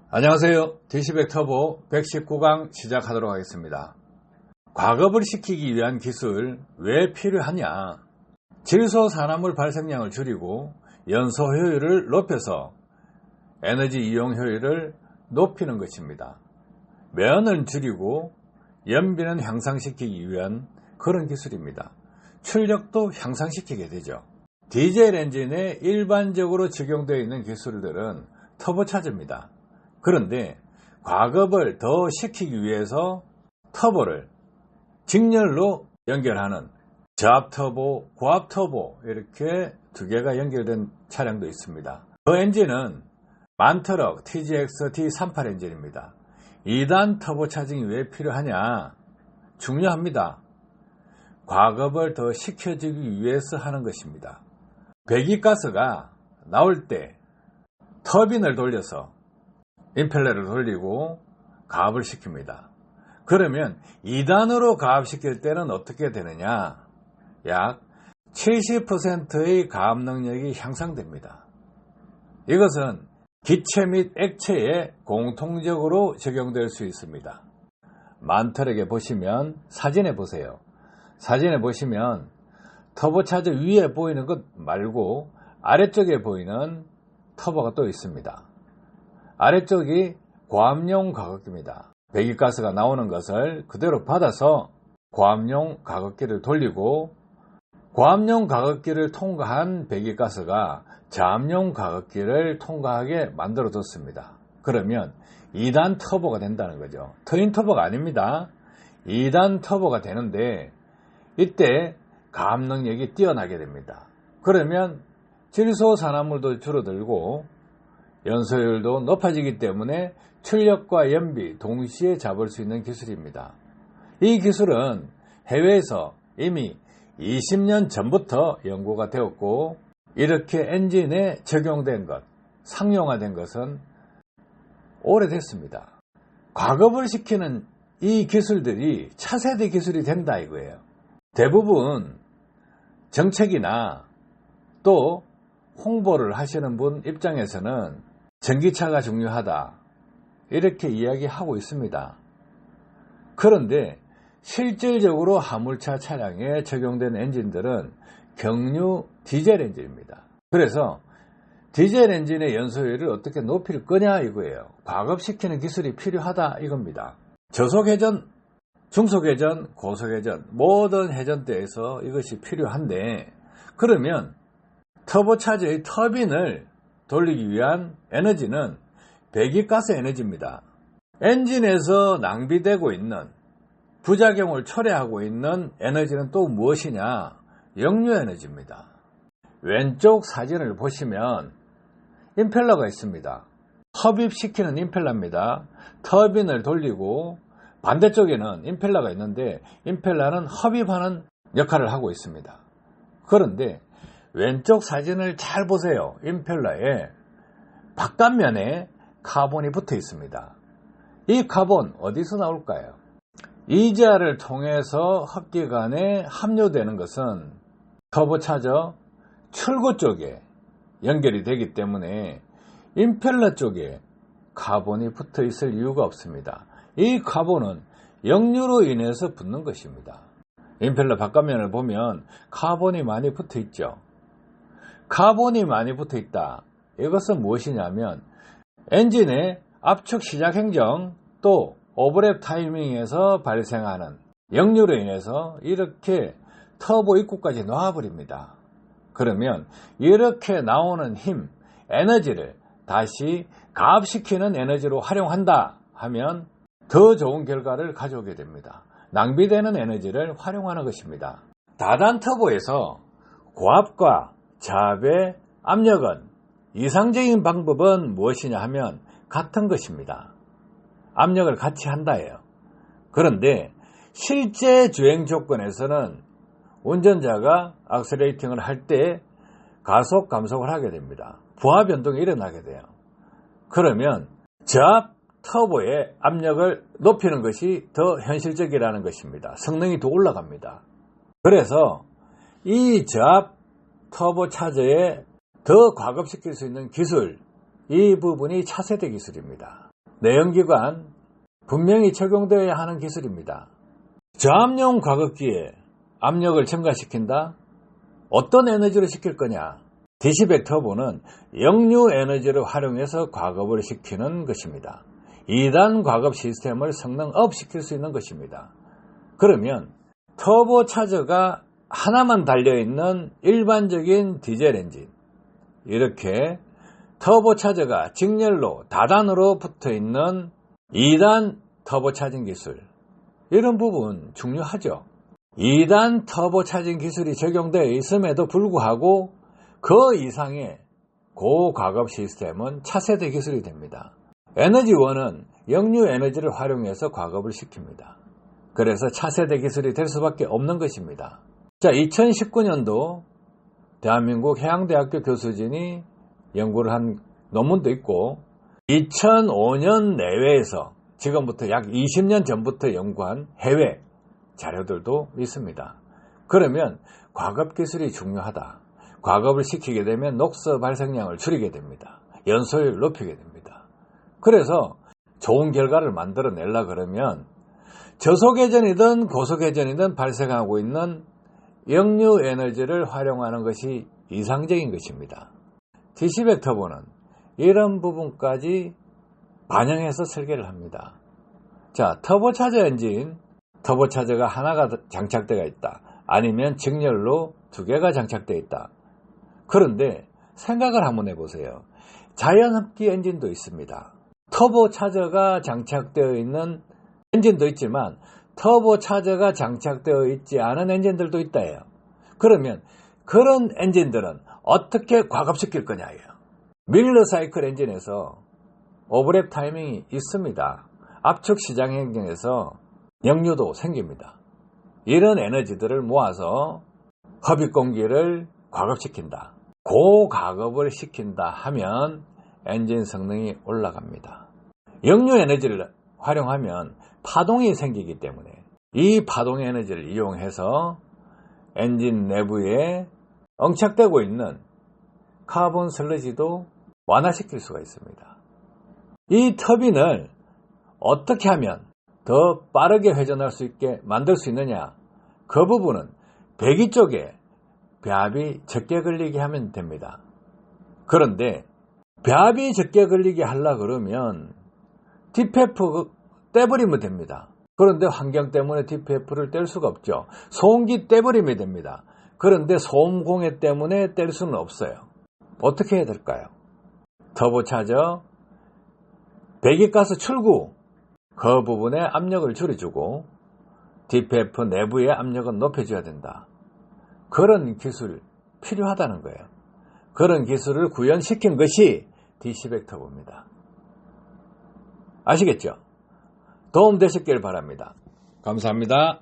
안녕하세요. DC백 터보 119강 시작하도록 하겠습니다. 과급을 시키기 위한 기술 왜 필요하냐? 질소 산화물 발생량을 줄이고 연소 효율을 높여서 에너지 이용 효율을 높이는 것입니다. 매연을 줄이고 연비는 향상시키기 위한 그런 기술입니다. 출력도 향상시키게 되죠. 디젤 엔진에 일반적으로 적용되어 있는 기술들은 터보차저입니다. 그런데 과급을 더 시키기 위해서 터보를 직렬로 연결하는 저압터보, 고압터보 이렇게 두 개가 연결된 차량도 있습니다. 그 엔진은 만트럭 TGX D38 엔진입니다. 2단 터보 차징이 왜 필요하냐? 중요합니다. 과급을 더 시켜주기 위해서 하는 것입니다. 배기가스가 나올 때 터빈을 돌려서 임펠러를 돌리고 가압을 시킵니다. 그러면 2단으로 가압시킬 때는 어떻게 되느냐? 약 70%의 가압 능력이 향상됩니다. 이것은 기체 및 액체에 공통적으로 적용될 수 있습니다. 만트럭에 보시면 사진에 보세요. 사진에 보시면 터보차저 위에 보이는 것 말고 아래쪽에 보이는 터보가 또 있습니다. 아래쪽이 고압용 가극기입니다. 배기가스가 나오는 것을 그대로 받아서 고압용 가극기를 돌리고 고압용 가극기를 통과한 배기가스가 저압용 가극기를 통과하게 만들어 뒀습니다. 그러면 2단 터보가 된다는 거죠. 트윈 터보가 아닙니다. 2단 터보가 되는데 이때 가압 능력이 뛰어나게 됩니다. 그러면 질소 산화물도 줄어들고 연소율도 높아지기 때문에 출력과 연비 동시에 잡을 수 있는 기술입니다. 이 기술은 해외에서 이미 20년 전부터 연구가 되었고 이렇게 엔진에 적용된 것, 상용화된 것은 오래됐습니다. 과급을 시키는 이 기술들이 차세대 기술이 된다 이거예요. 대부분 정책이나 또 홍보를 하시는 분 입장에서는 전기차가 중요하다 이렇게 이야기하고 있습니다. 그런데 실질적으로 화물차 차량에 적용된 엔진들은 경유 디젤 엔진입니다. 그래서 디젤 엔진의 연소율을 어떻게 높일 거냐 이거예요. 과급시키는 기술이 필요하다 이겁니다. 저속회전, 중속회전, 고속회전 모든 회전대에서 이것이 필요한데 그러면 터보차저의 터빈을 돌리기 위한 에너지는 배기가스 에너지입니다. 엔진에서 낭비되고 있는 부작용을 초래하고 있는 에너지는 또 무엇이냐? 역류 에너지입니다. 왼쪽 사진을 보시면 임펠러가 있습니다. 흡입시키는 임펠러입니다. 터빈을 돌리고 반대쪽에는 임펠러가 있는데 임펠러는 흡입하는 역할을 하고 있습니다. 그런데 왼쪽 사진을 잘 보세요. 임펠러에 바깥면에 카본이 붙어 있습니다. 이 카본 어디서 나올까요? 이지아를 통해서 흡기관에 함유되는 것은 터보차저 출구 쪽에 연결이 되기 때문에 임펠러 쪽에 카본이 붙어 있을 이유가 없습니다. 이 카본은 역류로 인해서 붙는 것입니다. 임펠러 바깥면을 보면 카본이 많이 붙어 있죠. 카본이 많이 붙어 있다. 이것은 무엇이냐면 엔진의 압축 시작 행정 또 오버랩 타이밍에서 발생하는 역류로 인해서 이렇게 터보 입구까지 놓아버립니다. 그러면 이렇게 나오는 힘, 에너지를 다시 가압시키는 에너지로 활용한다 하면 더 좋은 결과를 가져오게 됩니다. 낭비되는 에너지를 활용하는 것입니다. 다단 터보에서 고압과 저압의 압력은 이상적인 방법은 무엇이냐 하면 같은 것입니다. 압력을 같이 한다예요. 그런데 실제 주행 조건에서는 운전자가 악셀레이팅을 할 때 가속 감속을 하게 됩니다. 부하 변동이 일어나게 돼요. 그러면 저압 터보의 압력을 높이는 것이 더 현실적이라는 것입니다. 성능이 더 올라갑니다. 그래서 이 저압 터보차저에 더 과급시킬 수 있는 기술, 이 부분이 차세대 기술입니다. 내연기관 분명히 적용되어야 하는 기술입니다. 저압용 과급기에 압력을 증가시킨다? 어떤 에너지로 시킬 거냐? DC100 터보는 역류 에너지를 활용해서 과급을 시키는 것입니다. 2단 과급 시스템을 성능업 시킬 수 있는 것입니다. 그러면 터보 차저가 하나만 달려있는 일반적인 디젤 엔진, 이렇게 터보 차저가 직렬로 다단으로 붙어있는 2단 터보 차징 기술, 이런 부분 중요하죠. 2단 터보 차징 기술이 적용되어 있음에도 불구하고 그 이상의 고과급 시스템은 차세대 기술이 됩니다. 에너지원은 역류 에너지를 활용해서 과급을 시킵니다. 그래서 차세대 기술이 될 수밖에 없는 것입니다. 자, 2019년도 대한민국 해양대학교 교수진이 연구를 한 논문도 있고 2005년 내외에서 지금부터 약 20년 전부터 연구한 해외 자료들도 있습니다. 그러면 과급 기술이 중요하다. 과급을 시키게 되면 녹서 발생량을 줄이게 됩니다. 연소율을 높이게 됩니다. 그래서 좋은 결과를 만들어내려고 그러면 저속회전이든 고속회전이든 발생하고 있는 역류 에너지를 활용하는 것이 이상적인 것입니다. DC100 터보는 이런 부분까지 반영해서 설계를 합니다. 자, 터보차저 엔진, 터보차저가 하나가 장착되어 있다. 아니면 직렬로 2개가 장착되어 있다. 그런데 생각을 한번 해보세요. 자연흡기 엔진도 있습니다. 터보차저가 장착되어 있는 엔진도 있지만 터보차저가 장착되어 있지 않은 엔진들도 있다예요. 그러면 그런 엔진들은 어떻게 과급시킬 거냐예요. 밀러 사이클 엔진에서 오버랩 타이밍이 있습니다. 압축 시장 행정에서 역류도 생깁니다. 이런 에너지들을 모아서 흡입 공기를 과급시킨다. 고과급을 시킨다 하면 엔진 성능이 올라갑니다. 역류 에너지를 활용하면 파동이 생기기 때문에 이 파동 에너지를 이용해서 엔진 내부에 엉착되고 있는 카본 슬러지도 완화시킬 수가 있습니다. 이 터빈을 어떻게 하면 더 빠르게 회전할 수 있게 만들 수 있느냐, 그 부분은 배기 쪽에 배합이 적게 걸리게 하면 됩니다. 그런데 배합이 적게 걸리게 하려고 그러면 DPF 떼버리면 됩니다. 그런데 환경 때문에 DPF를 뗄 수가 없죠. 소음기 떼버리면 됩니다. 그런데 소음공해 때문에 뗄 수는 없어요. 어떻게 해야 될까요? 터보차저 배기가스 출구 그 부분에 압력을 줄여주고 DPF 내부의 압력은 높여줘야 된다. 그런 기술 필요하다는 거예요. 그런 기술을 구현시킨 것이 DC100 터보입니다. 아시겠죠? 도움 되셨길 바랍니다. 감사합니다.